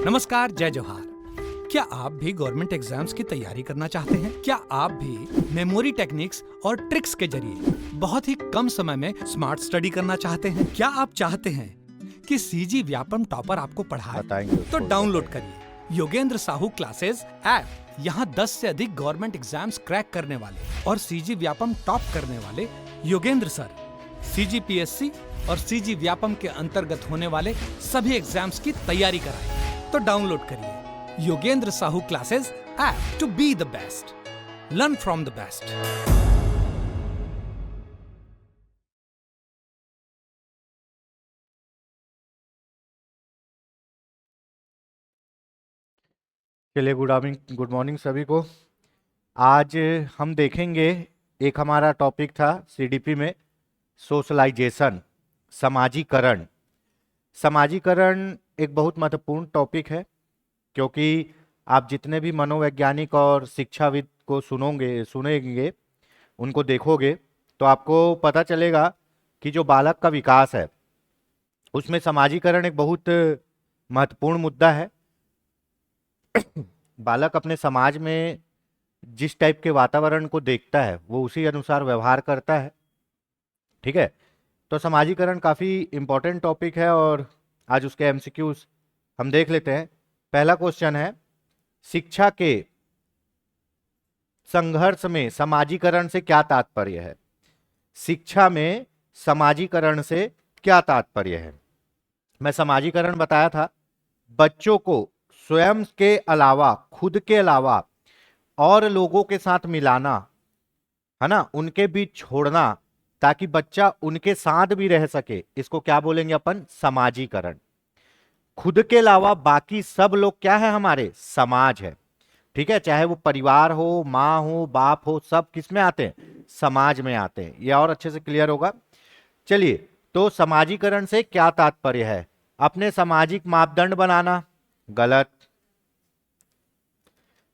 नमस्कार, जय जोहार। क्या आप भी गवर्नमेंट एग्जाम्स की तैयारी करना चाहते हैं? क्या आप भी मेमोरी टेक्निक्स और ट्रिक्स के जरिए बहुत ही कम समय में स्मार्ट स्टडी करना चाहते हैं? क्या आप चाहते हैं कि सीजी व्यापम टॉपर आपको पढ़ाए? तो डाउनलोड करिए योगेंद्र साहू क्लासेस ऐप। यहाँ 10 से अधिक गवर्नमेंट एग्जाम्स क्रैक करने वाले और सीजी व्यापम टॉप करने वाले योगेंद्र सर सीजीपीएससी और सीजी व्यापम के अंतर्गत होने वाले सभी एग्जाम्स की तैयारी कराएं। तो डाउनलोड करिए Yogendra Sahu classes app to be the best, learn from the best. चलिए, गुड मॉर्निंग सभी को। आज हम देखेंगे, एक हमारा टॉपिक था सीडीपी में सोशलाइजेशन, समाजीकरण। समाजीकरण एक बहुत महत्वपूर्ण टॉपिक है, क्योंकि आप जितने भी मनोवैज्ञानिक और शिक्षाविद को सुनेंगे, उनको देखोगे तो आपको पता चलेगा कि जो बालक का विकास है उसमें समाजीकरण एक बहुत महत्वपूर्ण मुद्दा है। बालक अपने समाज में जिस टाइप के वातावरण को देखता है वो उसी अनुसार व्यवहार करता है। ठीक है, तो समाजीकरण काफ़ी इम्पोर्टेंट टॉपिक है और आज उसके एमसीक्यूज हम देख लेते हैं। पहला क्वेश्चन है, शिक्षा के संघर्ष में समाजीकरण से क्या तात्पर्य है? शिक्षा में समाजीकरण से क्या तात्पर्य है? मैं समाजीकरण बताया था, बच्चों को स्वयं के अलावा, खुद के अलावा और लोगों के साथ मिलाना, है ना, उनके बीच छोड़ना, ताकि बच्चा उनके साथ भी रह सके। इसको क्या बोलेंगे अपन? समाजीकरण। खुद के अलावा बाकी सब लोग क्या है? हमारे समाज है। ठीक है, चाहे वो परिवार हो, माँ हो, बाप हो, सब किस में आते हैं? समाज में आते हैं। ये और अच्छे से क्लियर होगा। चलिए, तो समाजीकरण से क्या तात्पर्य है? अपने सामाजिक मापदंड बनाना, गलत।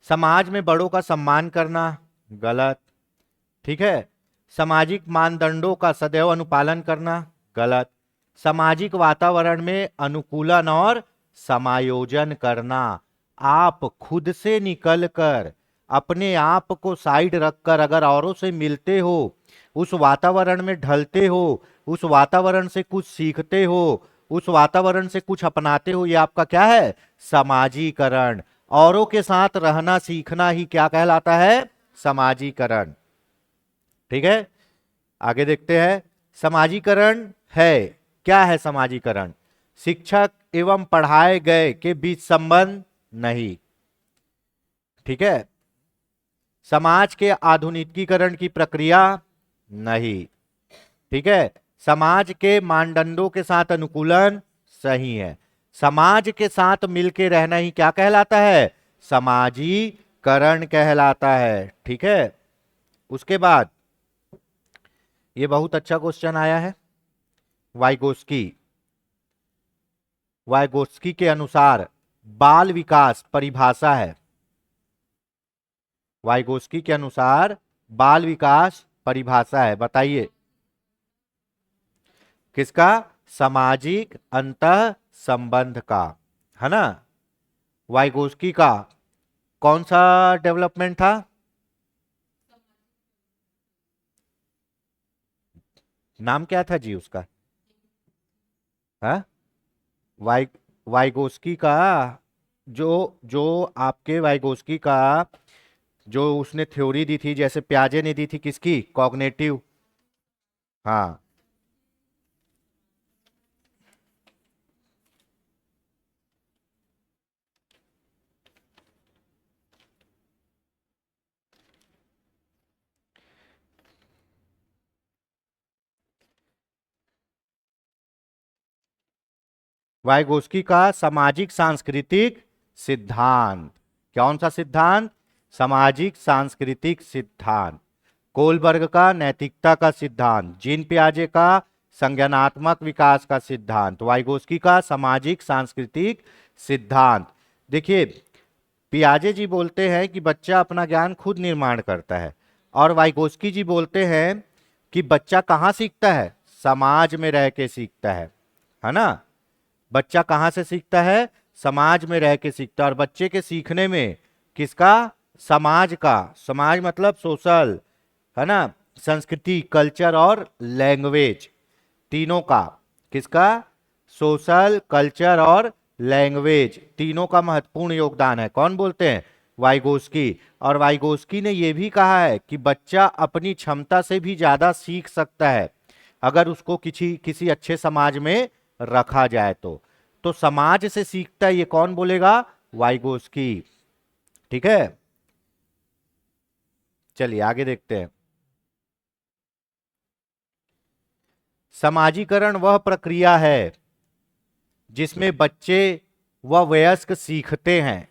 समाज में बड़ों का सम्मान करना, गलत। ठीक है, सामाजिक मानदंडों का सदैव अनुपालन करना, गलत। सामाजिक वातावरण में अनुकूलन और समायोजन करना, आप खुद से निकलकर अपने आप को साइड रखकर अगर औरों से मिलते हो, उस वातावरण में ढलते हो, उस वातावरण से कुछ सीखते हो, उस वातावरण से कुछ अपनाते हो, ये आपका क्या है? समाजीकरण। औरों के साथ रहना सीखना ही क्या कहलाता है? समाजीकरण। ठीक है, आगे देखते हैं। समाजीकरण है क्या? है समाजीकरण शिक्षक एवं पढ़ाए गए के बीच संबंध नहीं। ठीक है, समाज के आधुनिकीकरण की प्रक्रिया नहीं। ठीक है, समाज के मानदंडों के साथ अनुकूलन सही है। समाज के साथ मिलके रहना ही क्या कहलाता है? समाजीकरण कहलाता है। ठीक है, उसके बाद ये बहुत अच्छा क्वेश्चन आया है। वाइगोस्की के अनुसार बाल विकास परिभाषा है। वाइगोस्की के अनुसार बाल विकास परिभाषा है, बताइए किसका? सामाजिक अंतः संबंध का, है ना। वाइगोस्की का कौन सा डेवलपमेंट था? नाम क्या था जी उसका? हाँ, वाई वाइगोस्की का, जो जो आपके वाइगोस्की का जो उसने थ्योरी दी थी, जैसे प्याजे ने दी थी, किसकी? कॉग्निटिव। हाँ, वाइगोस्की का सामाजिक सांस्कृतिक सिद्धांत। कौन सा सिद्धांत? सामाजिक सांस्कृतिक सिद्धांत। कोलबर्ग का नैतिकता का सिद्धांत। जीन पियाजे का संज्ञानात्मक विकास का सिद्धांत। वाइगोस्की का सामाजिक सांस्कृतिक सिद्धांत। देखिए, पियाजे जी बोलते हैं कि बच्चा अपना ज्ञान खुद निर्माण करता है, और वाइगोस्की जी बोलते हैं कि बच्चा कहाँ सीखता है? समाज में रह के सीखता है ना। बच्चा कहाँ से सीखता है? समाज में रह के सीखता है। और बच्चे के सीखने में किसका? समाज का। समाज मतलब सोशल, है ना, संस्कृति, कल्चर और लैंग्वेज, तीनों का। किसका? सोशल, कल्चर और लैंग्वेज, तीनों का महत्वपूर्ण योगदान है। कौन बोलते हैं? वाइगोस्की। और वाइगोस्की ने यह भी कहा है कि बच्चा अपनी क्षमता से भी ज्यादा सीख सकता है अगर उसको किसी किसी अच्छे समाज में रखा जाए तो समाज से सीखता है, ये कौन बोलेगा? वाइगोस्की। ठीक है, चलिए आगे देखते हैं। समाजीकरण वह प्रक्रिया है जिसमें बच्चे व वयस्क सीखते हैं।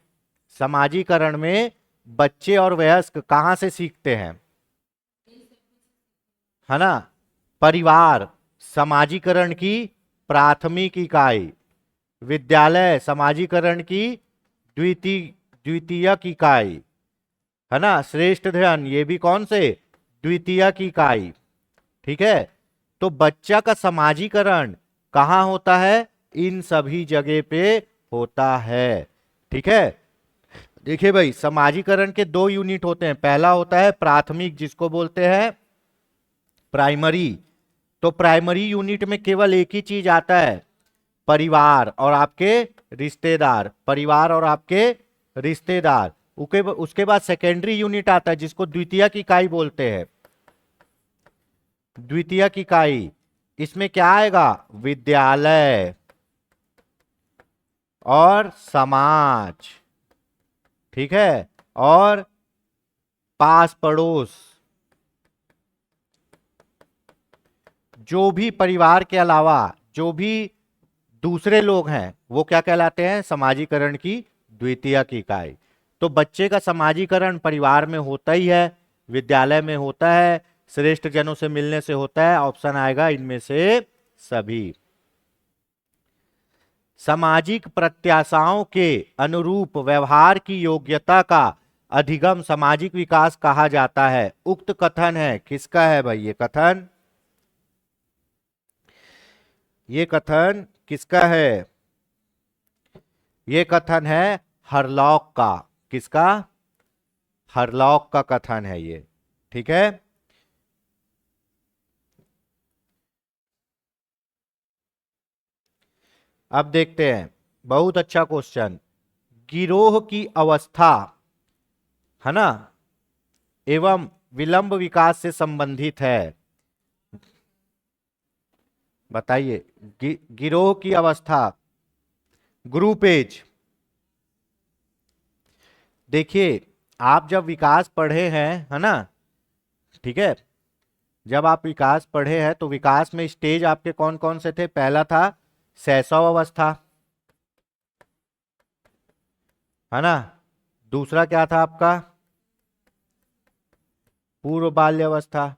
समाजीकरण में बच्चे और वयस्क कहां से सीखते हैं? है ना, परिवार समाजीकरण की प्राथमिक इकाई, विद्यालय समाजीकरण की द्वितीयक इकाई, है ना, श्रेष्ठ अध्ययन ये भी कौन से? द्वितीयक इकाई। ठीक है, तो बच्चा का समाजीकरण कहां होता है? इन सभी जगह पे होता है। ठीक है, देखिए भाई, समाजीकरण के दो यूनिट होते हैं। पहला होता है प्राथमिक, जिसको बोलते हैं प्राइमरी। तो प्राइमरी यूनिट में केवल एक ही चीज आता है, परिवार और आपके रिश्तेदार। परिवार और आपके रिश्तेदार। उसके बाद सेकेंडरी यूनिट आता है जिसको द्वितीयक इकाई बोलते हैं। द्वितीयक इकाई, इसमें क्या आएगा? विद्यालय और समाज, ठीक है, और पास पड़ोस, जो भी परिवार के अलावा जो भी दूसरे लोग हैं वो क्या कहलाते हैं? समाजीकरण की द्वितीयक इकाई। तो बच्चे का समाजीकरण परिवार में होता ही है, विद्यालय में होता है, श्रेष्ठ जनों से मिलने से होता है। ऑप्शन आएगा इनमें से सभी। सामाजिक प्रत्याशाओं के अनुरूप व्यवहार की योग्यता का अधिगम सामाजिक विकास कहा जाता है। उक्त कथन है, किसका है भाई ये कथन? ये कथन किसका है? ये कथन है हरलॉक का। किसका? हरलॉक का कथन है ये। ठीक है, अब देखते हैं, बहुत अच्छा क्वेश्चन। गिरोह की अवस्था, है ना, एवं विलंब विकास से संबंधित है। बताइए, गिरोह की अवस्था, ग्रुप एज। देखिए, आप जब विकास पढ़े हैं, है ना, ठीक है, जब आप विकास पढ़े हैं तो विकास में स्टेज आपके कौन कौन से थे? पहला था शैशव अवस्था, है ना, दूसरा क्या था आपका? पूर्व बाल्य अवस्था,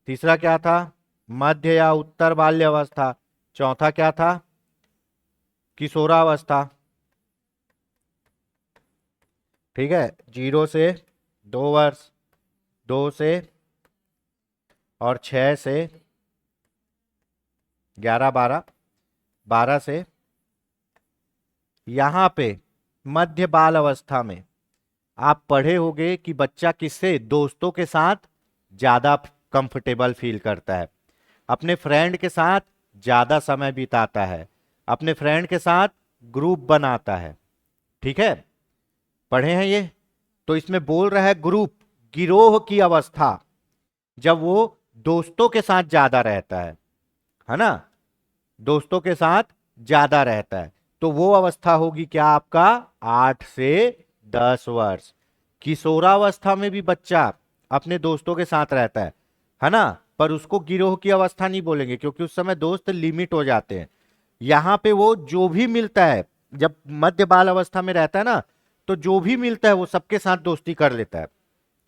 तीसरा क्या था? मध्य या उत्तर बाल्य अवस्था, चौथा क्या था? किशोरावस्था। ठीक है, 0 से 2 वर्ष, 2 से और 6 से 11, 12, 12 से यहां पे मध्य बाल अवस्था में आप पढ़े होंगे कि बच्चा किससे? दोस्तों के साथ ज्यादा कंफर्टेबल फील करता है, अपने फ्रेंड के साथ ज्यादा समय बिताता है, अपने फ्रेंड के साथ ग्रुप बनाता है। ठीक है, पढ़े हैं ये? तो इसमें बोल रहा है ग्रुप, गिरोह की अवस्था, जब वो दोस्तों के साथ ज्यादा रहता है ना, दोस्तों के साथ ज्यादा रहता है, तो वो अवस्था होगी क्या आपका? 8 से 10 वर्ष। किशोरावस्था में भी बच्चा अपने दोस्तों के साथ रहता है ना, पर उसको गिरोह की अवस्था नहीं बोलेंगे क्योंकि उस समय दोस्त लिमिट हो जाते हैं। यहां पे वो जो भी मिलता है, जब मध्य बाल अवस्था में रहता है ना, तो जो भी मिलता है वो सबके साथ दोस्ती कर लेता है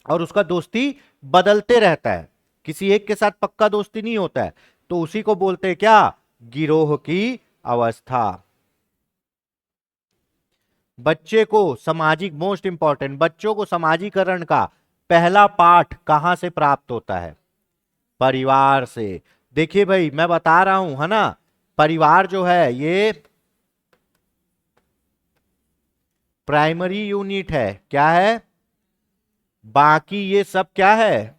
और उसका दोस्ती बदलते रहता है, किसी एक के साथ पक्का दोस्ती नहीं होता है। तो उसी को बोलते हैं क्या? गिरोह की अवस्था। बच्चे को सामाजिक, मोस्ट इंपॉर्टेंट, बच्चों को समाजीकरण का पहला पाठ कहां से प्राप्त होता है? परिवार से। देखिए भाई, मैं बता रहा हूं, है ना, परिवार जो है ये प्राइमरी यूनिट है। क्या है? बाकी ये सब क्या है?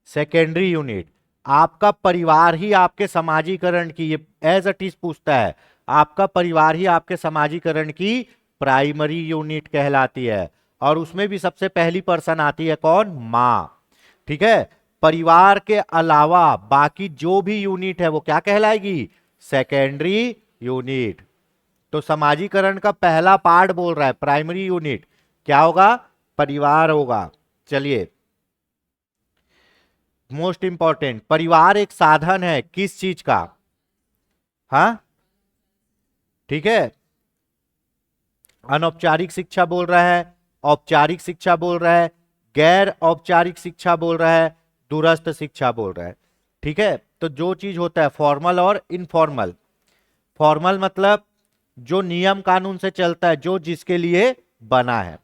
Secondary unit. आपका परिवार ही आपके समाजीकरण की, ये एज अ टीज पूछता है, आपका परिवार ही आपके समाजीकरण की प्राइमरी यूनिट कहलाती है। और उसमें भी सबसे पहली पर्सन आती है कौन? मां। ठीक है। परिवार के अलावा बाकी जो भी यूनिट है वो क्या कहलाएगी? Secondary unit. तो समाजीकरण का पहला पार्ट बोल रहा है प्राइमरी यूनिट क्या होगा? परिवार होगा। चलिए, मोस्ट इंपॉर्टेंट, परिवार एक साधन है किस चीज का? हाँ, ठीक है। अनौपचारिक शिक्षा बोल रहा है, औपचारिक शिक्षा बोल रहा है, गैर औपचारिक शिक्षा बोल रहा है, दूरस्थ शिक्षा बोल रहा है। ठीक है। तो जो चीज होता है फॉर्मल और इनफॉर्मल। फॉर्मल मतलब जो नियम कानून से चलता है, जो जिसके लिए बना है।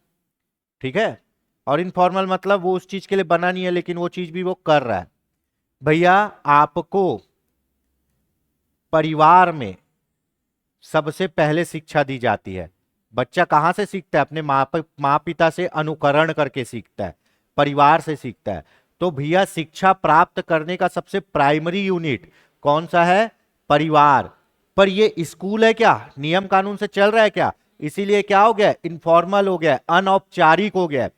ठीक है। और इनफॉर्मल मतलब वो उस चीज के लिए बना नहीं है लेकिन वो चीज भी वो कर रहा है। भैया, आपको परिवार में सबसे पहले शिक्षा दी जाती है। बच्चा कहां से सीखता है? अपने माँ पिता से अनुकरण करके सीखता है, परिवार से सीखता है। तो भैया, शिक्षा प्राप्त करने का सबसे प्राइमरी यूनिट कौन सा है? परिवार। पर ये स्कूल है क्या? नियम कानून से चल रहा है क्या? इसीलिए क्या हो गया? इनफॉर्मल हो गया, अनौपचारिक हो गया।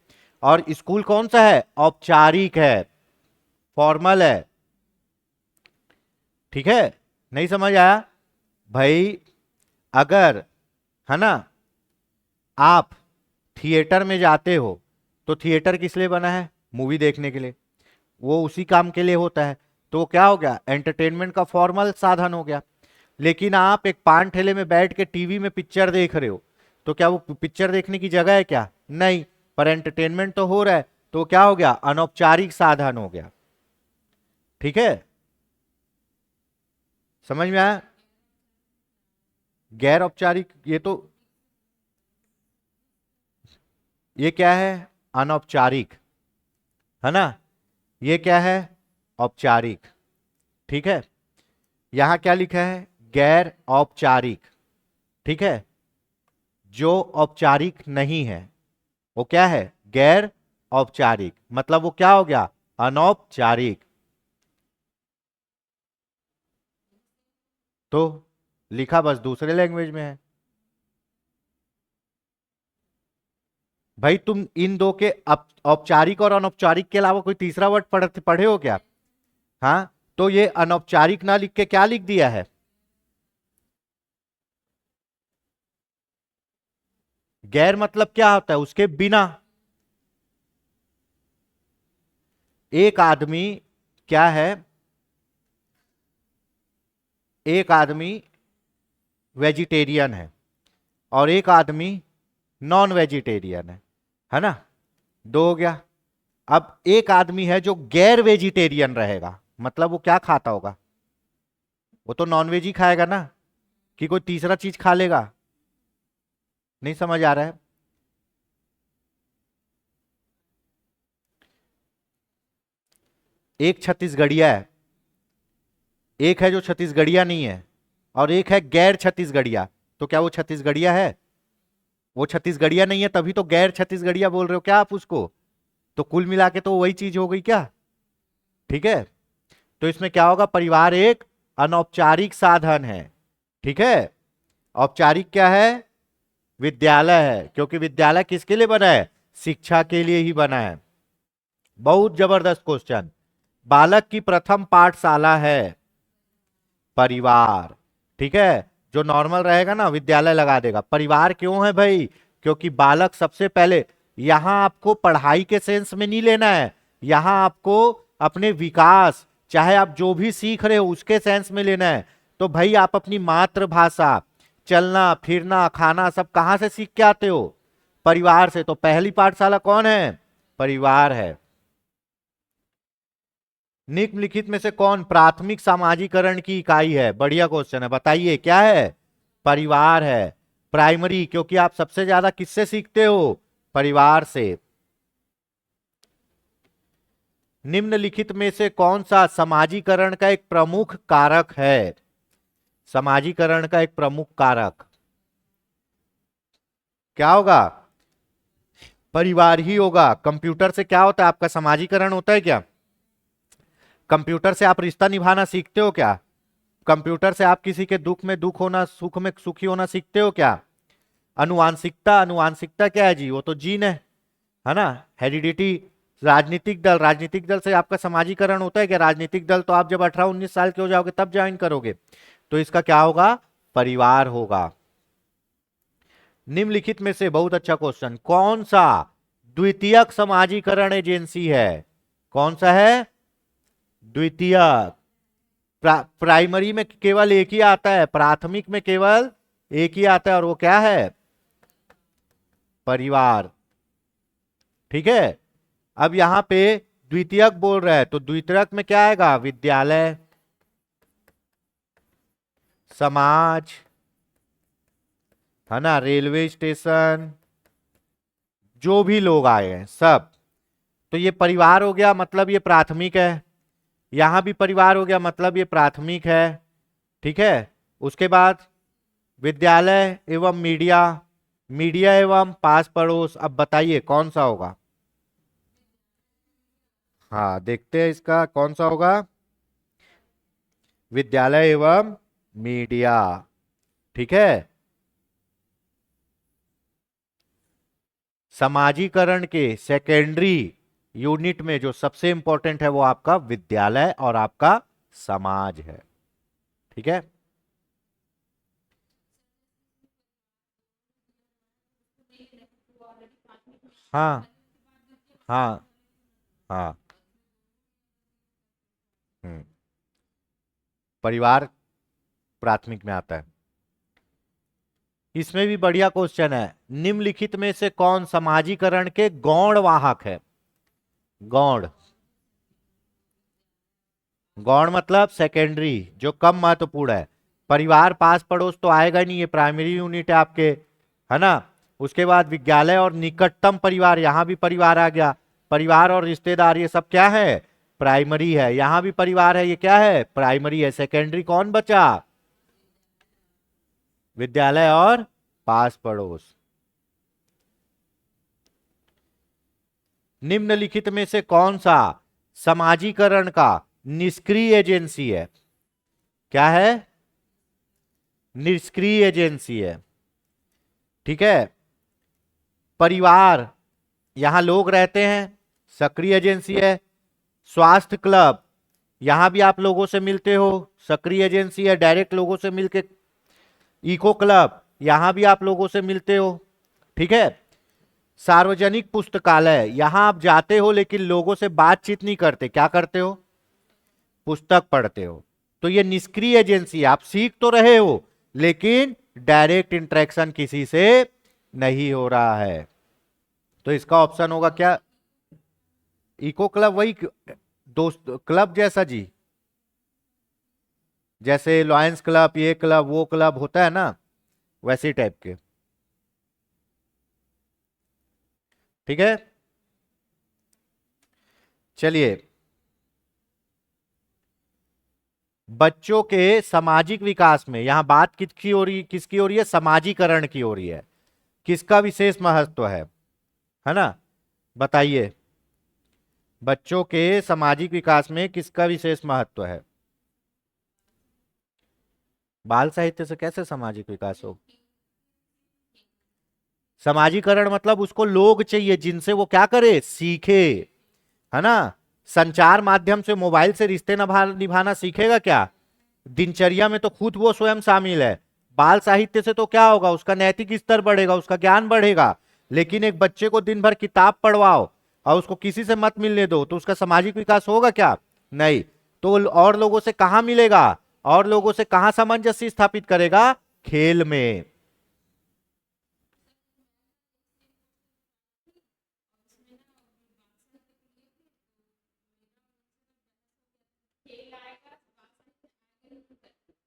और स्कूल कौन सा है? औपचारिक है, फॉर्मल है। ठीक है। नहीं समझ आया भाई? अगर, है ना, आप थिएटर में जाते हो तो थिएटर किस लिए बना है? मूवी देखने के लिए। वो उसी काम के लिए होता है। तो वो क्या हो गया? एंटरटेनमेंट का फॉर्मल साधन हो गया। लेकिन आप एक पान ठेले में बैठ के टीवी में पिक्चर देख रहे हो, तो क्या वो पिक्चर देखने की जगह है क्या? नहीं। पर एंटरटेनमेंट तो हो रहा है, तो क्या हो गया? अनौपचारिक साधन हो गया। ठीक है। समझ में आया? गैर औपचारिक, ये क्या है? अनौपचारिक, है ना। ये क्या है? औपचारिक। ठीक है। यहां क्या लिखा है? गैर औपचारिक। ठीक है। जो औपचारिक नहीं है वो क्या है? गैर औपचारिक। मतलब वो क्या हो गया? अनौपचारिक। तो लिखा बस दूसरे लैंग्वेज में है। भाई, तुम इन दो के औपचारिक और अनौपचारिक के अलावा कोई तीसरा वर्ड पढ़े हो क्या? हाँ। तो ये अनौपचारिक ना लिख के क्या लिख दिया है? गैर मतलब क्या होता है? उसके बिना। एक आदमी क्या है? एक आदमी वेजिटेरियन है और एक आदमी नॉन वेजिटेरियन है ना। दो हो गया। अब एक आदमी है जो गैर वेजिटेरियन रहेगा, मतलब वो क्या खाता होगा? वो तो नॉन वेज ही खाएगा ना, कि कोई तीसरा चीज खा लेगा? नहीं समझ आ रहा है? एक छत्तीसगढ़िया है, एक है जो छत्तीसगढ़िया नहीं है, और एक है गैर छत्तीसगढ़िया। तो क्या वो छत्तीसगढ़िया है? वो छत्तीसगढ़िया नहीं है, तभी तो गैर छत्तीसगढ़िया बोल रहे हो क्या आप उसको? तो कुल मिला के तो वही चीज हो गई क्या? ठीक है। तो इसमें क्या होगा? परिवार एक अनौपचारिक साधन है। ठीक है। औपचारिक क्या है? विद्यालय है, क्योंकि विद्यालय किसके लिए बना है? शिक्षा के लिए ही बना है। बहुत जबरदस्त क्वेश्चन। बालक की प्रथम पाठशाला है परिवार। ठीक है। जो नॉर्मल रहेगा ना विद्यालय लगा देगा। परिवार क्यों है भाई? क्योंकि बालक सबसे पहले, यहां आपको पढ़ाई के सेंस में नहीं लेना है, यहां आपको अपने विकास, चाहे आप जो भी सीख रहे हो उसके सेंस में लेना है। तो भाई, आप अपनी मातृभाषा, चलना फिरना खाना सब कहां से सीख के आते हो? परिवार से। तो पहली पाठशाला कौन है? परिवार है। निम्नलिखित में से कौन प्राथमिक समाजीकरण की इकाई है? बढ़िया क्वेश्चन है, बताइए क्या है? परिवार है। प्राइमरी, क्योंकि आप सबसे ज्यादा किससे सीखते हो? परिवार से। निम्नलिखित में से कौन सा समाजीकरण का एक प्रमुख कारक है? समाजीकरण का एक प्रमुख कारक क्या होगा? परिवार ही होगा। कंप्यूटर से क्या होता है? आपका समाजीकरण होता है क्या? कंप्यूटर से आप रिश्ता निभाना सीखते हो क्या? कंप्यूटर से आप किसी के दुख में दुख होना, सुख में सुखी होना सीखते हो क्या? अनुवांशिकता, अनुवांशिकता क्या है जी? वो तो जीन है ना? हेरिडिटी। राजनीतिक दल से आपका समाजीकरण होता है क्या? राजनीतिक दल तो आप जब 18-19 साल के हो जाओगे तब ज्वाइन करोगे। तो इसका क्या होगा? परिवार होगा। निम्नलिखित में से बहुत अच्छा क्वेश्चन, कौन सा द्वितीयक समाजीकरण एजेंसी है? कौन सा है? द्वितीयक। प्राइमरी में केवल एक ही आता है, प्राथमिक में केवल एक ही आता है, और वो क्या है? परिवार। ठीक है। अब यहां पे द्वितीयक बोल रहा है, तो द्वितीयक में क्या आएगा? विद्यालय, समाज, है ना, रेलवे स्टेशन, जो भी लोग आए हैं सब। तो ये परिवार हो गया, मतलब ये प्राथमिक है। यहां भी परिवार हो गया, मतलब ये प्राथमिक है। ठीक है। उसके बाद विद्यालय एवं मीडिया, मीडिया एवं पास पड़ोस। अब बताइए कौन सा होगा? हाँ, देखते हैं इसका कौन सा होगा। विद्यालय एवं मीडिया। ठीक है। समाजीकरण के सेकेंडरी यूनिट में जो सबसे इंपॉर्टेंट है वो आपका विद्यालय और आपका समाज है। ठीक है। हाँ हाँ हाँ। हम्म। परिवार प्राथमिक में आता है। इसमें भी बढ़िया क्वेश्चन है, निम्नलिखित में से कौन समाजीकरण के गौण वाहक है? गौण, गौण मतलब सेकेंडरी, जो कम महत्वपूर्ण है। परिवार पास पड़ोस तो आएगा नहीं, ये प्राइमरी यूनिट है आपके, है ना। उसके बाद विद्यालय और निकटतम परिवार, यहां भी परिवार आ गया। परिवार और रिश्तेदार ये सब क्या है? प्राइमरी है। यहां भी परिवार है, ये क्या है? प्राइमरी है। सेकेंडरी कौन बचा? विद्यालय और पास पड़ोस। निम्नलिखित में से कौन सा समाजीकरण का निष्क्रिय एजेंसी है? क्या है? निष्क्रिय एजेंसी है। ठीक है। परिवार, यहां लोग रहते हैं, सक्रिय एजेंसी है। स्वास्थ्य क्लब, यहां भी आप लोगों से मिलते हो, सक्रिय एजेंसी है, डायरेक्ट लोगों से मिलके। इको क्लब, यहां भी आप लोगों से मिलते हो। ठीक है। सार्वजनिक पुस्तकालय, यहां आप जाते हो लेकिन लोगों से बातचीत नहीं करते, क्या करते हो? पुस्तक पढ़ते हो। तो ये निष्क्रिय एजेंसी, आप सीख तो रहे हो लेकिन डायरेक्ट इंटरेक्शन किसी से नहीं हो रहा है। तो इसका ऑप्शन होगा क्या? इको क्लब, वही दोस्त क्लब जैसा जी, जैसे लॉयंस क्लब, ये क्लब, वो क्लब होता है ना, वैसे टाइप के। ठीक है। चलिए, बच्चों के सामाजिक विकास में यहां बात किसकी हो रही है? समाजीकरण की हो रही है। किसका विशेष महत्व है ना? बताइए, बच्चों के सामाजिक विकास में किसका विशेष महत्व है? बाल साहित्य से कैसे सामाजिक विकास हो? समाजीकरण मतलब उसको लोग चाहिए जिनसे वो क्या करे? सीखे, है ना। संचार माध्यम से, मोबाइल से रिश्ते निभाना सीखेगा क्या? दिनचर्या में तो खुद वो स्वयं शामिल है। बाल साहित्य से तो क्या होगा? उसका नैतिक स्तर बढ़ेगा, उसका ज्ञान बढ़ेगा। लेकिन एक बच्चे को दिन भर किताब पढ़वाओ और उसको किसी से मत मिलने दो, तो उसका सामाजिक विकास होगा क्या? नहीं। तो और लोगों से कहां मिलेगा? और लोगों से कहां सामंजस्य स्थापित करेगा? खेल में।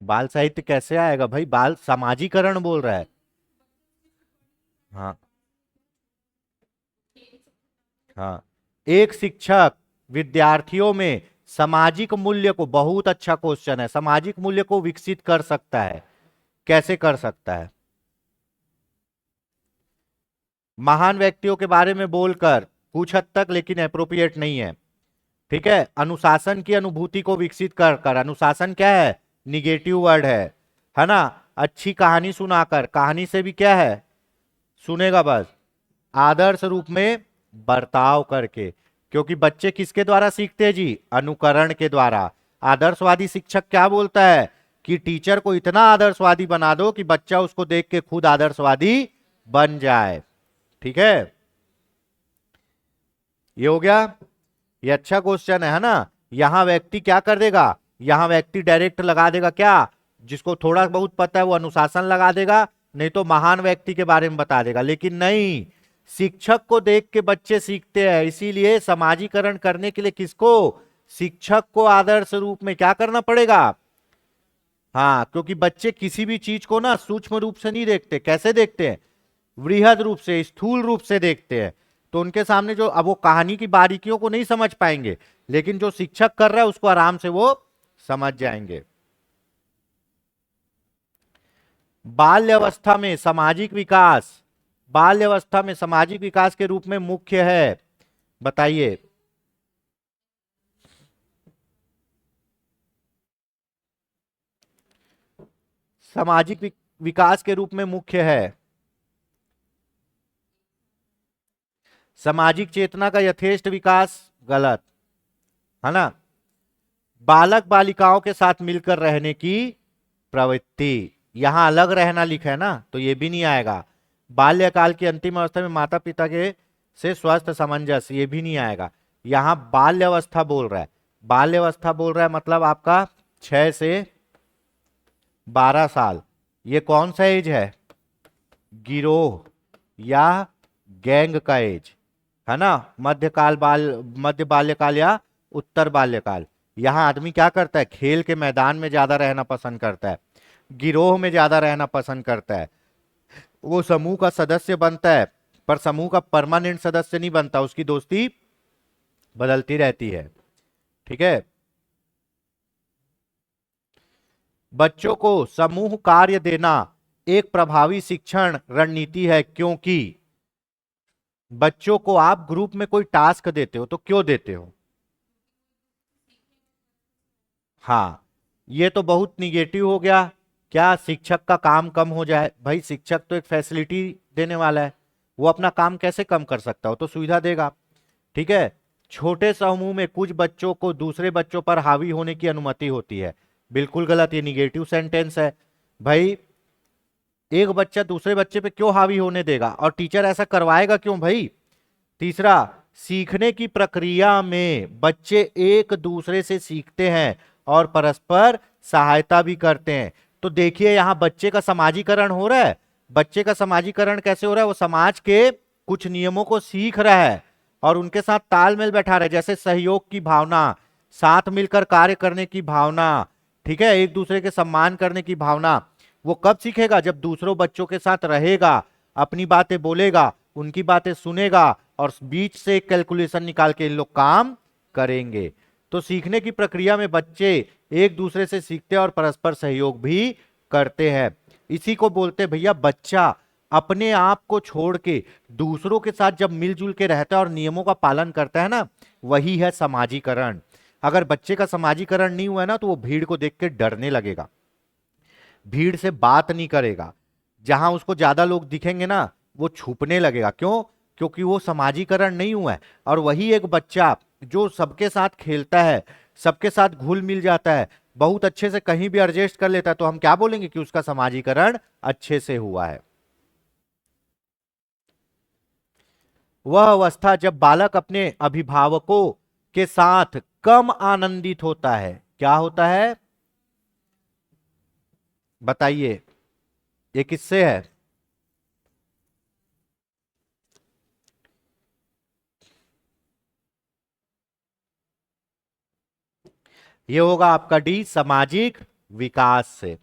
बाल साहित्य कैसे आएगा भाई? बाल समाजीकरण बोल रहा है। हाँ हाँ। एक शिक्षक विद्यार्थियों में सामाजिक मूल्य को, बहुत अच्छा क्वेश्चन है, सामाजिक मूल्य को विकसित कर सकता है। कैसे कर सकता है? महान व्यक्तियों के बारे में बोलकर, कुछ हद तक, लेकिन एप्रोप्रिएट नहीं है। ठीक है, अनुशासन की अनुभूति को विकसित कर कर, अनुशासन क्या है? निगेटिव वर्ड है ना। अच्छी कहानी सुनाकर, कहानी से भी क्या है? सुनेगा बस। आदर्श रूप में बर्ताव करके, क्योंकि बच्चे किसके द्वारा सीखते हैं जी? अनुकरण के द्वारा। आदर्शवादी शिक्षक क्या बोलता है कि टीचर को इतना आदर्शवादी बना दो कि बच्चा उसको देख के खुद आदर्शवादी बन जाए। ठीक है, ये हो गया। ये अच्छा क्वेश्चन है ना। यहां व्यक्ति क्या कर देगा? यहां व्यक्ति डायरेक्ट लगा देगा क्या? जिसको थोड़ा बहुत पता है वो अनुशासन लगा देगा, नहीं तो महान व्यक्ति के बारे में बता देगा। लेकिन नहीं, शिक्षक को देख के बच्चे सीखते हैं, इसीलिए समाजीकरण करने के लिए किसको? शिक्षक को आदर्श रूप में क्या करना पड़ेगा? हाँ, क्योंकि बच्चे किसी भी चीज को ना सूक्ष्म रूप से नहीं देखते। कैसे देखते हैं? वृहद रूप से, स्थूल रूप से देखते हैं। तो उनके सामने जो, अब वो कहानी की बारीकियों को नहीं समझ पाएंगे, लेकिन जो शिक्षक कर रहा है उसको आराम से वो समझ जाएंगे। बाल्यावस्था में सामाजिक विकास, बाल्यावस्था में सामाजिक विकास के रूप में मुख्य है, बताइए। सामाजिक विकास के रूप में मुख्य है सामाजिक चेतना का यथेष्ट विकास, गलत है ना। बालक बालिकाओं के साथ मिलकर रहने की प्रवृत्ति, यहां अलग रहना लिखा है ना, तो ये भी नहीं आएगा। बाल्यकाल की अंतिम अवस्था में माता पिता के से स्वस्थ सामंजस्य, ये भी नहीं आएगा। यहां बाल्यावस्था बोल रहा है, बाल्यावस्था बोल रहा है मतलब आपका 6 से 12 साल। ये कौन सा एज है? गिरोह या गैंग का एज है ना। मध्य बाल्यकाल या उत्तर बाल्यकाल। यहां आदमी क्या करता है? खेल के मैदान में ज्यादा रहना पसंद करता है, गिरोह में ज्यादा रहना पसंद करता है, वो समूह का सदस्य बनता है, पर समूह का परमानेंट सदस्य नहीं बनता, उसकी दोस्ती बदलती रहती है। ठीक है, बच्चों को समूह कार्य देना एक प्रभावी शिक्षण रणनीति है, क्योंकि बच्चों को आप ग्रुप में कोई टास्क देते हो तो क्यों देते हो? हाँ, ये तो बहुत निगेटिव हो गया। क्या शिक्षक का काम कम हो जाए? भाई शिक्षक तो एक फैसिलिटी देने वाला है, वो अपना काम कैसे कम कर सकता हो? तो सुविधा देगा। ठीक है, छोटे समूह में कुछ बच्चों को दूसरे बच्चों पर हावी होने की अनुमति होती है, बिल्कुल गलत, ये निगेटिव सेंटेंस है। भाई एक बच्चा दूसरे बच्चे पे क्यों हावी होने देगा, और टीचर ऐसा करवाएगा क्यों भाई? तीसरा, सीखने की प्रक्रिया में बच्चे एक दूसरे से सीखते हैं और परस्पर सहायता भी करते हैं। तो देखिए यहां बच्चे का समाजीकरण हो रहा है। बच्चे का समाजीकरण कैसे हो रहा है? वो समाज के कुछ नियमों को सीख रहा है और उनके साथ तालमेल बैठा रहा है, जैसे सहयोग की भावना, साथ मिलकर कार्य करने की भावना, ठीक है, एक दूसरे के सम्मान करने की भावना। वो कब सीखेगा? जब दूसरों बच्चों के साथ रहेगा, अपनी बातें बोलेगा, उनकी बातें सुनेगा और बीच से एक कैलकुलेशन निकाल के इन लोग काम करेंगे। तो सीखने की प्रक्रिया में बच्चे एक दूसरे से सीखते हैं और परस्पर सहयोग भी करते हैं। इसी को बोलते हैं भैया, बच्चा अपने आप को छोड़ के दूसरों के साथ जब मिलजुल के रहता है और नियमों का पालन करता है ना, वही है समाजीकरण। अगर बच्चे का समाजीकरण नहीं हुआ है ना, तो वो भीड़ को देख के डरने लगेगा, भीड़ से बात नहीं करेगा, जहां उसको ज्यादा लोग दिखेंगे ना वो छुपने लगेगा। क्यों? क्योंकि वो समाजीकरण नहीं हुआ है। और वही एक बच्चा जो सबके साथ खेलता है, सबके साथ घुल मिल जाता है, बहुत अच्छे से कहीं भी एडजस्ट कर लेता है, तो हम क्या बोलेंगे कि उसका समाजीकरण अच्छे से हुआ है। वह अवस्था जब बालक अपने अभिभावकों के साथ कम आनंदित होता है, क्या होता है बताइए? ये किससे है? ये होगा आपका डी, सामाजिक विकास से।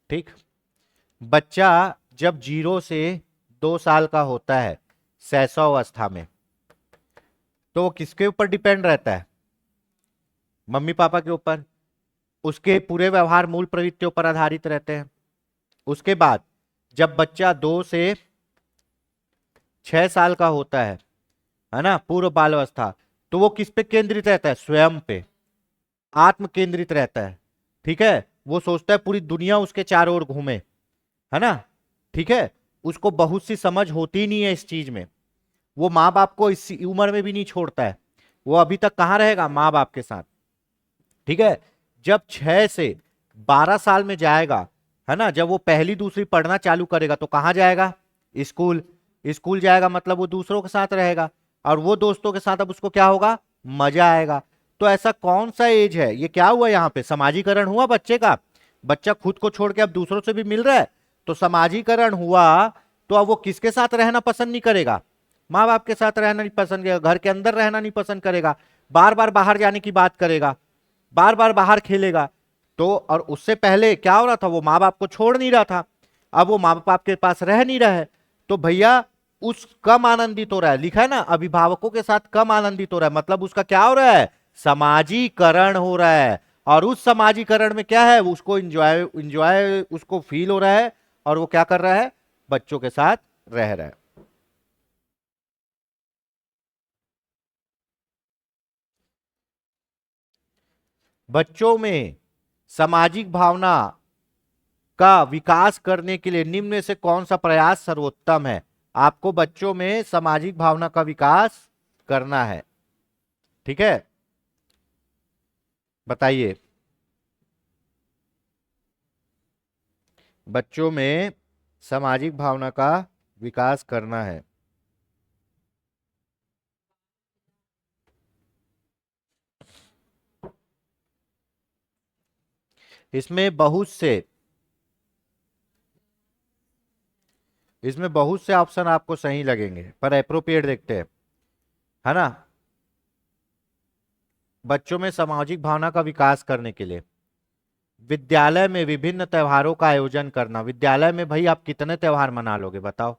ठीक, बच्चा जब 0 से 2 साल का होता है, शैशव अवस्था में, तो वो किसके ऊपर डिपेंड रहता है? मम्मी पापा के ऊपर। उसके पूरे व्यवहार मूल प्रवृत्तियों पर आधारित रहते हैं। उसके बाद जब बच्चा 2 से 6 साल का होता है ना, पूर्व बाल अवस्था, तो वो किस पे केंद्रित रहता है? स्वयं पे, आत्म केंद्रित रहता है। ठीक है, वो सोचता है पूरी दुनिया उसके चारों ओर घूमे, है ना। ठीक है, उसको बहुत सी समझ होती नहीं है इस चीज में। वो माँ बाप को इस उम्र में भी नहीं छोड़ता है। वो अभी तक कहाँ रहेगा? माँ बाप के साथ। ठीक है, जब 6 से 12 साल में जाएगा, है ना, जब वो पहली दूसरी पढ़ना चालू करेगा तो कहाँ जाएगा? स्कूल। स्कूल जाएगा मतलब वो दूसरों के साथ रहेगा, और वो दोस्तों के साथ अब उसको क्या होगा? मजा आएगा। तो ऐसा कौन सा एज है? ये क्या हुआ यहाँ पे? समाजीकरण हुआ बच्चे का। बच्चा खुद को छोड़ के अब दूसरों से भी मिल रहा है, तो समाजीकरण हुआ। तो अब वो किसके साथ रहना पसंद नहीं करेगा? माँ बाप के साथ रहना नहीं पसंद करेगा, घर के अंदर रहना नहीं पसंद करेगा, बार बार बाहर जाने की बात करेगा, बार बार बाहर खेलेगा। तो और उससे पहले क्या हो रहा था? वो माँ बाप को छोड़ नहीं रहा था, अब वो माँ बाप के पास रह नहीं रहा है, तो भैया उस कम आनंदित हो रहा है। लिखा है ना, अभिभावकों के साथ कम आनंदित हो रहा है, मतलब उसका क्या हो रहा है? समाजीकरण हो रहा है। और उस समाजीकरण में क्या है? उसको इंजॉय इंजॉय उसको फील हो रहा है, और वो क्या कर रहा है? बच्चों के साथ रह रहा है। बच्चों में सामाजिक भावना का विकास करने के लिए निम्न में से कौन सा प्रयास सर्वोत्तम है? आपको बच्चों में सामाजिक भावना का विकास करना है। ठीक है, बताइए। बच्चों में सामाजिक भावना का विकास करना है। इसमें बहुत से इसमें बहुत से ऑप्शन आपको सही लगेंगे, पर अप्रोप्रिएट देखते हैं, है ना। बच्चों में सामाजिक भावना का विकास करने के लिए विद्यालय में विभिन्न त्योहारों का आयोजन करना। विद्यालय में भाई आप कितने त्योहार मना लोगे बताओ?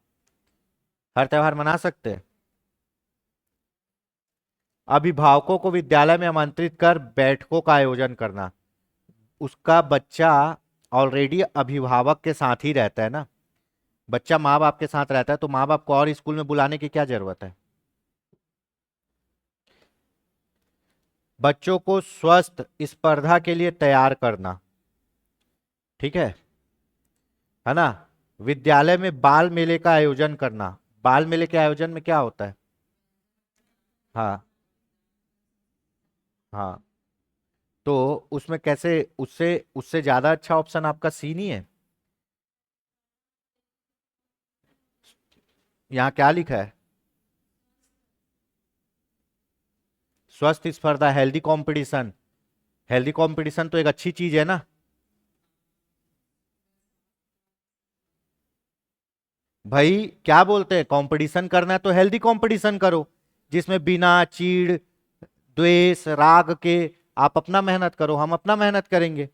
हर त्योहार मना सकते हैं? अभिभावकों को विद्यालय में आमंत्रित कर बैठकों का आयोजन करना। उसका बच्चा ऑलरेडी अभिभावक के साथ ही रहता है ना, बच्चा माँ बाप के साथ रहता है, तो माँ बाप को और स्कूल में बुलाने की क्या जरूरत है? बच्चों को स्वस्थ स्पर्धा के लिए तैयार करना। ठीक है ना। विद्यालय में बाल मेले का आयोजन करना। बाल मेले के आयोजन में क्या होता है? हाँ, हाँ। तो उसमें कैसे? उससे उससे ज्यादा अच्छा ऑप्शन आपका सी नहीं है? यहाँ क्या लिखा है? स्वस्थ स्पर्धा, हेल्दी कंपटीशन। हेल्दी कंपटीशन तो एक अच्छी चीज है ना। भाई क्या बोलते हैं, कंपटीशन करना है तो हेल्दी कंपटीशन करो, जिसमें बिना चीड़ द्वेष राग के आप अपना मेहनत करो, हम अपना मेहनत करेंगे,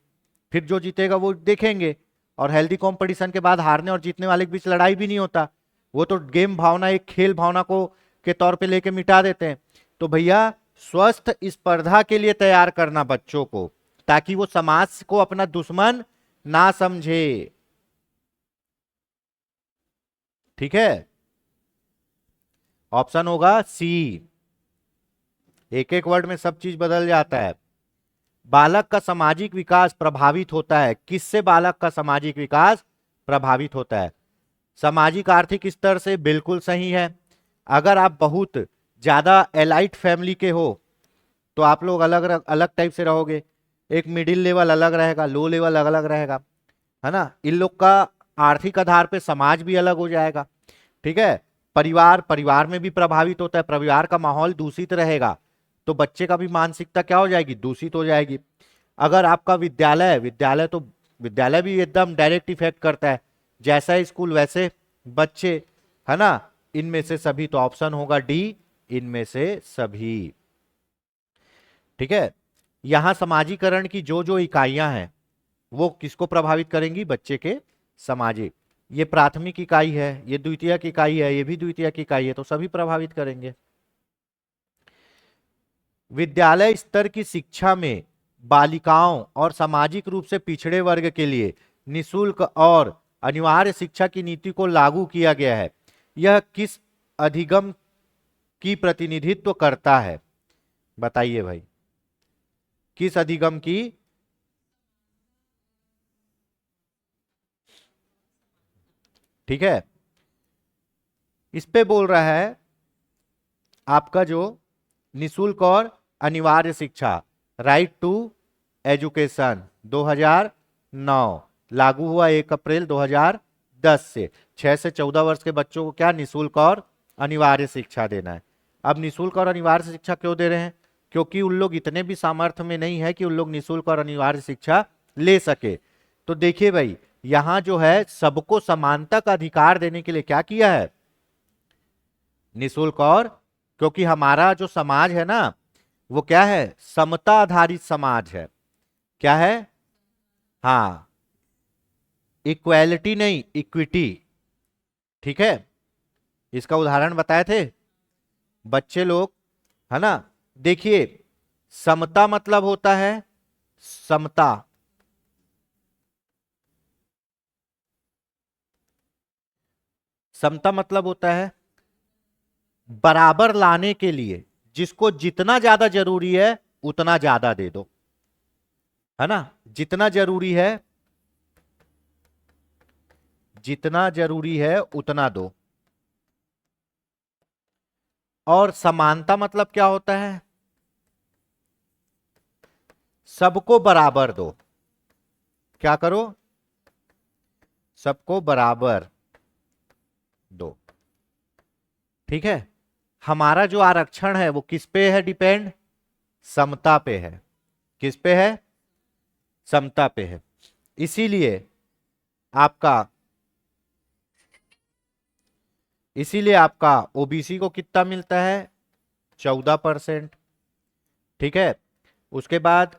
फिर जो जीतेगा वो देखेंगे। और हेल्दी कंपटीशन के बाद हारने और जीतने वाले के बीच लड़ाई भी नहीं होता। वो तो गेम भावना, एक खेल भावना को के तौर पे लेके मिटा देते हैं। तो भैया स्वस्थ स्पर्धा के लिए तैयार करना बच्चों को, ताकि वो समाज को अपना दुश्मन ना समझे। ठीक है, ऑप्शन होगा सी। एक एक वर्ड में सब चीज बदल जाता है। बालक का सामाजिक विकास प्रभावित होता है। किससे बालक का सामाजिक विकास प्रभावित होता है? सामाजिक आर्थिक स्तर से, बिल्कुल सही है। अगर आप बहुत ज्यादा एलाइट फैमिली के हो तो आप लोग अलग अलग टाइप से रहोगे। एक मिडिल लेवल अलग रहेगा, लो लेवल अलग अलग रहेगा, है ना। इन लोग का आर्थिक आधार पे समाज भी अलग हो जाएगा। ठीक है, परिवार परिवार में भी प्रभावित होता है। परिवार का माहौल दूषित रहेगा तो बच्चे का भी मानसिकता क्या हो जाएगी? दूषित हो जाएगी। अगर आपका विद्यालय विद्यालय तो विद्यालय भी एकदम डायरेक्ट इफेक्ट करता है, जैसा स्कूल वैसे बच्चे, है ना। इनमें से सभी, तो ऑप्शन होगा डी, इनमें से सभी। ठीक है, यहां समाजीकरण की जो जो इकाइयां हैं वो किसको प्रभावित करेंगी? बच्चे के सामाजिक। ये प्राथमिक इकाई है, ये द्वितीयक इकाई है, ये भी द्वितीयक इकाई है, तो सभी प्रभावित करेंगे। विद्यालय स्तर की शिक्षा में बालिकाओं और सामाजिक रूप से पिछड़े वर्ग के लिए निःशुल्क और अनिवार्य शिक्षा की नीति को लागू किया गया है। यह किस अधिगम की प्रतिनिधित्व करता है? बताइए भाई, किस अधिगम की? ठीक है, इस पे बोल रहा है आपका जो निःशुल्क और अनिवार्य शिक्षा, राइट टू एजुकेशन 2009 लागू हुआ 1 अप्रैल 2010 से। 6 से 14 वर्ष के बच्चों को क्या निःशुल्क और अनिवार्य शिक्षा देना है। अब निःशुल्क और अनिवार्य शिक्षा क्यों दे रहे हैं? क्योंकि उन लोग इतने भी सामर्थ्य में नहीं है कि उन लोग निःशुल्क और अनिवार्य शिक्षा ले सके। तो देखिए भाई, यहां जो है सबको समानता का अधिकार देने के लिए क्या किया है? निःशुल्क और, क्योंकि हमारा जो समाज है ना वो क्या है? समता आधारित समाज है। क्या है? हाँ, इक्वालिटी नहीं, इक्विटी। ठीक है, इसका उदाहरण बताए थे बच्चे लोग, है ना। देखिए, समता मतलब होता है समता, समता मतलब होता है बराबर लाने के लिए जिसको जितना ज्यादा जरूरी है उतना ज्यादा दे दो, है ना। जितना जरूरी है, जितना जरूरी है उतना दो। और समानता मतलब क्या होता है? सबको बराबर दो। क्या करो? सबको बराबर दो। ठीक है, हमारा जो आरक्षण है वो किस पे है डिपेंड? समता पे है। किस पे है? समता पे है। इसीलिए आपका इसीलिए आपका ओबीसी को कितना मिलता है? 14%। ठीक है, उसके बाद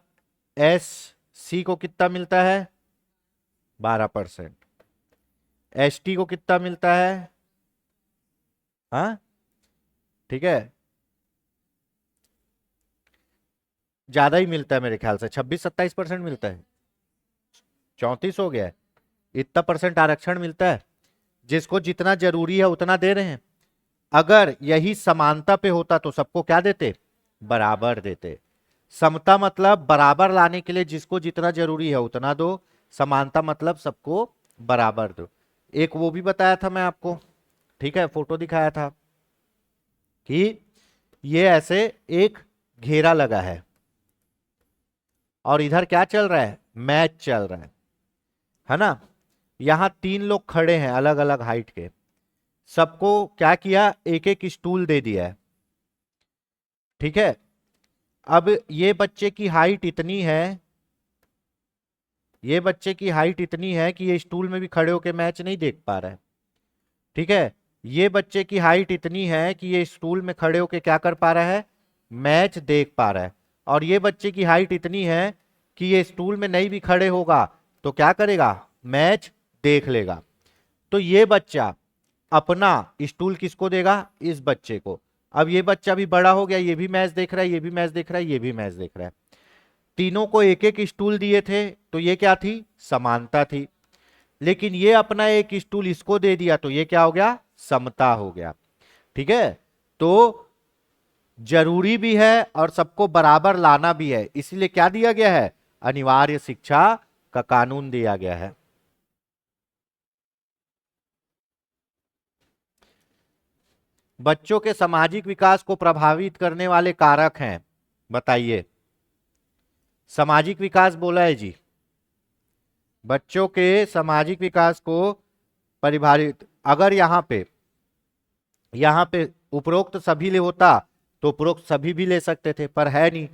एस सी को कितना मिलता है? 12%। एस टी को कितना मिलता है? हाँ, ठीक है, ज्यादा ही मिलता है मेरे ख्याल से, 26-27% मिलता है। 34 हो गया है। इतना परसेंट आरक्षण मिलता है। जिसको जितना जरूरी है उतना दे रहे हैं। अगर यही समानता पे होता तो सबको क्या देते? बराबर देते। समता मतलब बराबर लाने के लिए जिसको जितना जरूरी है उतना दो, समानता मतलब सबको बराबर दो। एक वो भी बताया था मैं आपको, ठीक है, फोटो दिखाया था कि ये ऐसे एक घेरा लगा और इधर क्या चल रहा है? मैच चल रहा है ना। यहां 3 लोग खड़े हैं अलग अलग हाइट के। सबको क्या किया? एक एक स्टूल दे दिया है। ठीक है, अब ये बच्चे की हाइट इतनी है, ये बच्चे की हाइट इतनी है कि ये स्टूल में भी खड़े होकर मैच नहीं देख पा रहा है। ठीक है, ये बच्चे की हाइट इतनी है कि ये स्टूल में खड़े होकर क्या कर पा रहा है? मैच देख पा रहा है। और ये बच्चे की हाइट इतनी है कि ये स्टूल में नहीं भी खड़े होगा तो क्या करेगा? मैच देख लेगा। तो ये बच्चा अपना स्टूल किसको देगा? इस बच्चे को। अब ये बच्चा भी बड़ा हो गया, ये भी मैच देख रहा है, ये भी मैच देख रहा है, ये भी मैच देख रहा है। तीनों को एक एक स्टूल दिए थे तो ये क्या थी? समानता थी। लेकिन ये अपना एक स्टूल इसको दे दिया तो ये क्या हो गया? समता हो गया। ठीक है, तो जरूरी भी है और सबको बराबर लाना भी है, इसीलिए क्या दिया गया है? अनिवार्य शिक्षा का कानून दिया गया है। बच्चों के सामाजिक विकास को प्रभावित करने वाले कारक हैं, बताइए। सामाजिक विकास बोला है जी, बच्चों के सामाजिक विकास को परिभाषित, अगर यहां पे उपरोक्त सभी ले होता तो उपरोक्त सभी भी ले सकते थे, पर है नहीं।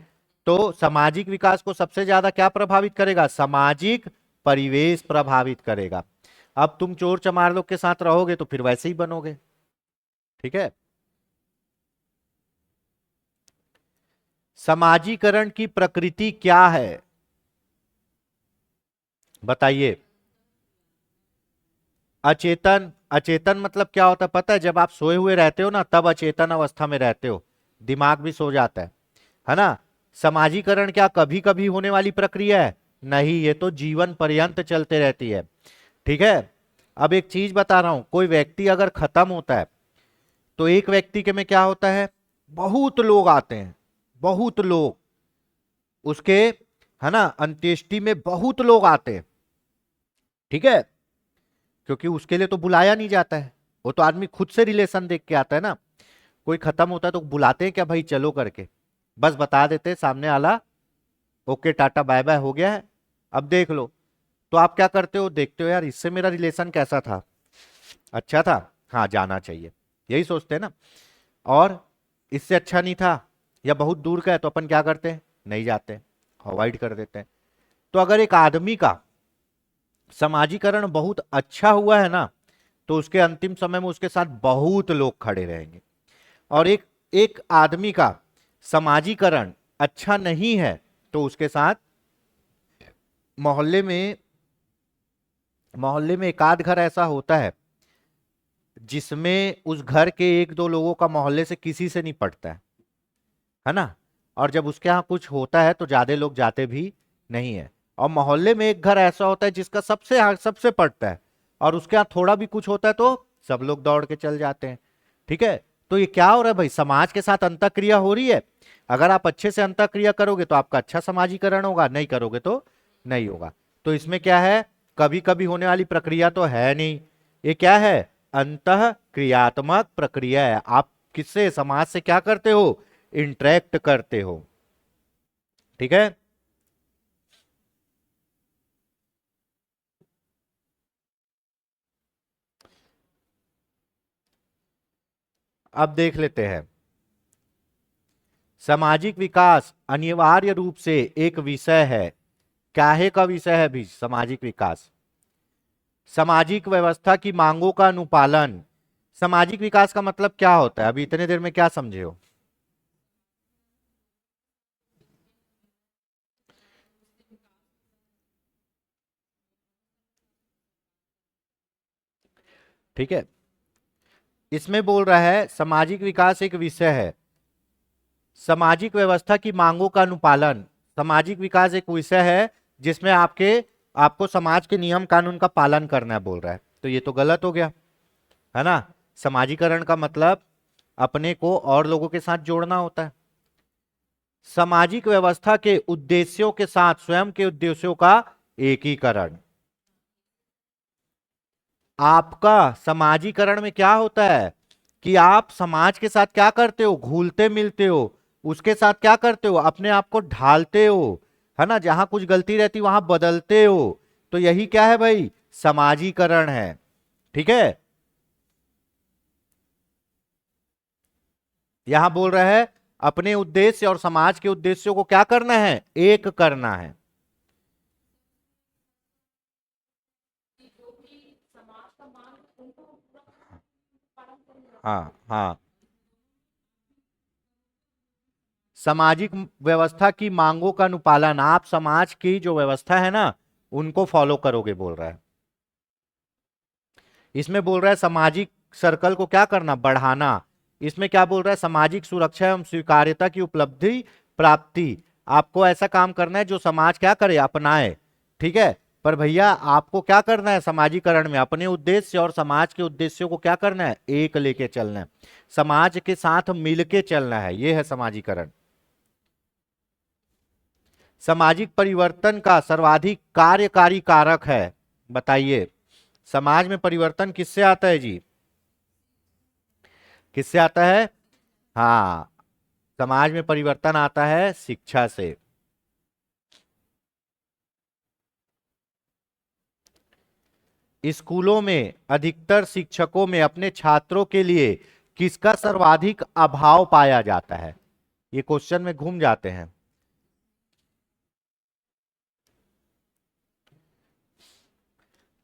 तो सामाजिक विकास को सबसे ज्यादा क्या प्रभावित करेगा? सामाजिक परिवेश प्रभावित करेगा। अब तुम चोर चमार लोग के साथ रहोगे तो फिर वैसे ही बनोगे। ठीक है, समाजीकरण की प्रकृति क्या है? बताइए। अचेतन, अचेतन मतलब क्या होता है पता है? जब आप सोए हुए रहते हो ना तब अचेतन अवस्था में रहते हो, दिमाग भी सो जाता है। है ना। समाजीकरण क्या कभी कभी होने वाली प्रक्रिया है? नहीं, ये तो जीवन पर्यंत चलते रहती है। ठीक है। अब एक चीज बता रहा हूं, कोई व्यक्ति अगर खत्म होता है तो एक व्यक्ति के में क्या होता है, बहुत लोग आते हैं, बहुत लोग उसके, है ना, अंत्येष्टि में बहुत लोग आते हैं। ठीक है, क्योंकि उसके लिए तो बुलाया नहीं जाता है, वो तो आदमी खुद से रिलेशन देख के आता है ना। कोई खत्म होता है तो बुलाते हैं क्या भाई चलो करके, बस बता देते हैं सामने वाला ओके टाटा बाय बाय हो गया है, अब देख लो। तो आप क्या करते हो, देखते हो यार इससे मेरा रिलेशन कैसा था, अच्छा था, हाँ जाना चाहिए, यही सोचते हैं ना। और इससे अच्छा नहीं था या बहुत दूर का है तो अपन क्या करते हैं, नहीं जाते, अवॉइड कर देते हैं। तो अगर एक आदमी का समाजीकरण बहुत अच्छा हुआ है ना, तो उसके अंतिम समय में उसके साथ बहुत लोग खड़े रहेंगे। और एक एक आदमी का समाजीकरण अच्छा नहीं है तो उसके साथ मोहल्ले में एक आध घर ऐसा होता है जिसमें उस घर के एक दो लोगों का मोहल्ले से किसी से नहीं पटता है ना। और जब उसके यहाँ कुछ होता है तो ज्यादा लोग जाते भी नहीं है। और मोहल्ले में एक घर ऐसा होता है जिसका सबसे पटता है, और उसके यहाँ थोड़ा भी कुछ होता है तो सब लोग दौड़ के चल जाते हैं। ठीक है, तो ये क्या हो रहा है भाई, समाज के साथ अंतःक्रिया हो रही है। अगर आप अच्छे से अंतःक्रिया करोगे तो आपका अच्छा समाजीकरण होगा, नहीं करोगे तो नहीं होगा। तो इसमें क्या है, कभी कभी होने वाली प्रक्रिया तो है नहीं, ये क्या है, अंतः क्रियात्मक प्रक्रिया है। आप किससे, समाज से क्या करते हो, इंटरेक्ट करते हो। ठीक है, अब देख लेते हैं। सामाजिक विकास अनिवार्य रूप से एक विषय है, काहे का विषय है भी, सामाजिक विकास, सामाजिक व्यवस्था की मांगों का अनुपालन। सामाजिक विकास का मतलब क्या होता है, अभी इतने देर में क्या समझे हो? ठीक है, इसमें बोल रहा है सामाजिक विकास एक विषय है, सामाजिक व्यवस्था की मांगों का अनुपालन। सामाजिक विकास एक विषय है जिसमें आपको समाज के नियम कानून का पालन करना है, बोल रहा है। तो ये तो गलत हो गया, है ना। समाजीकरण का मतलब अपने को और लोगों के साथ जोड़ना होता है। सामाजिक व्यवस्था के उद्देश्यों के साथ स्वयं के उद्देश्यों का एकीकरण। आपका समाजीकरण में क्या होता है कि आप समाज के साथ क्या करते हो, घुलते मिलते हो, उसके साथ क्या करते हो, अपने आप को ढालते हो, है ना, जहां कुछ गलती रहती वहां बदलते हो। तो यही क्या है भाई, समाजीकरण है। ठीक है, यहां बोल रहा है अपने उद्देश्य और समाज के उद्देश्यों को क्या करना है, एक करना है। हाँ हाँ, सामाजिक व्यवस्था की मांगों का अनुपालन, आप समाज की जो व्यवस्था है ना उनको फॉलो करोगे, बोल रहा है। इसमें बोल रहा है सामाजिक सर्कल को क्या करना, बढ़ाना। इसमें क्या बोल रहा है, सामाजिक सुरक्षा एवं स्वीकार्यता की उपलब्धि प्राप्ति। आपको ऐसा काम करना है जो समाज क्या करे, अपनाए। ठीक है, पर भैया आपको क्या करना है समाजीकरण में, अपने उद्देश्य और समाज के उद्देश्यों को क्या करना है, एक लेके चलना है, समाज के साथ मिलके चलना है, यह है समाजीकरण। सामाजिक परिवर्तन का सर्वाधिक कार्यकारी कारक है, बताइए समाज में परिवर्तन किससे आता है जी, किससे आता है? हाँ, समाज में परिवर्तन आता है शिक्षा से। स्कूलों में अधिकतर शिक्षकों में अपने छात्रों के लिए किसका सर्वाधिक अभाव पाया जाता है, ये क्वेश्चन में घूम जाते हैं।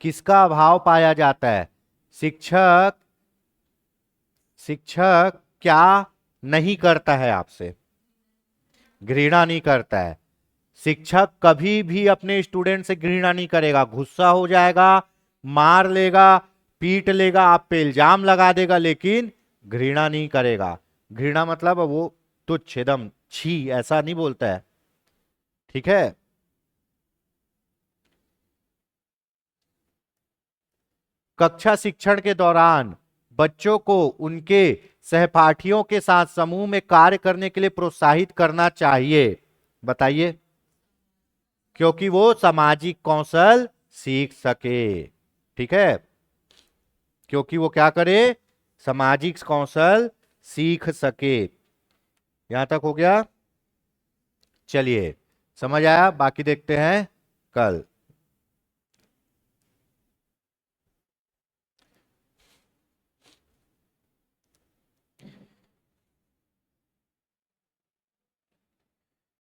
किसका अभाव पाया जाता है, शिक्षक, शिक्षक क्या नहीं करता है आपसे, घृणा नहीं करता है। शिक्षक कभी भी अपने स्टूडेंट से घृणा नहीं करेगा, गुस्सा हो जाएगा, मार लेगा, पीट लेगा, आप पे इल्जाम लगा देगा, लेकिन घृणा नहीं करेगा। घृणा मतलब वो तुच्छ, एकदम छी ऐसा नहीं बोलता है, ठीक है। कक्षा शिक्षण के दौरान बच्चों को उनके सहपाठियों के साथ समूह में कार्य करने के लिए प्रोत्साहित करना चाहिए। बताइए, क्योंकि वो सामाजिक कौशल सीख सके, ठीक है, क्योंकि वो क्या करे, सामाजिक कौशल सीख सके। यहां तक हो गया। चलिए, समझ आया, बाकी देखते हैं कल।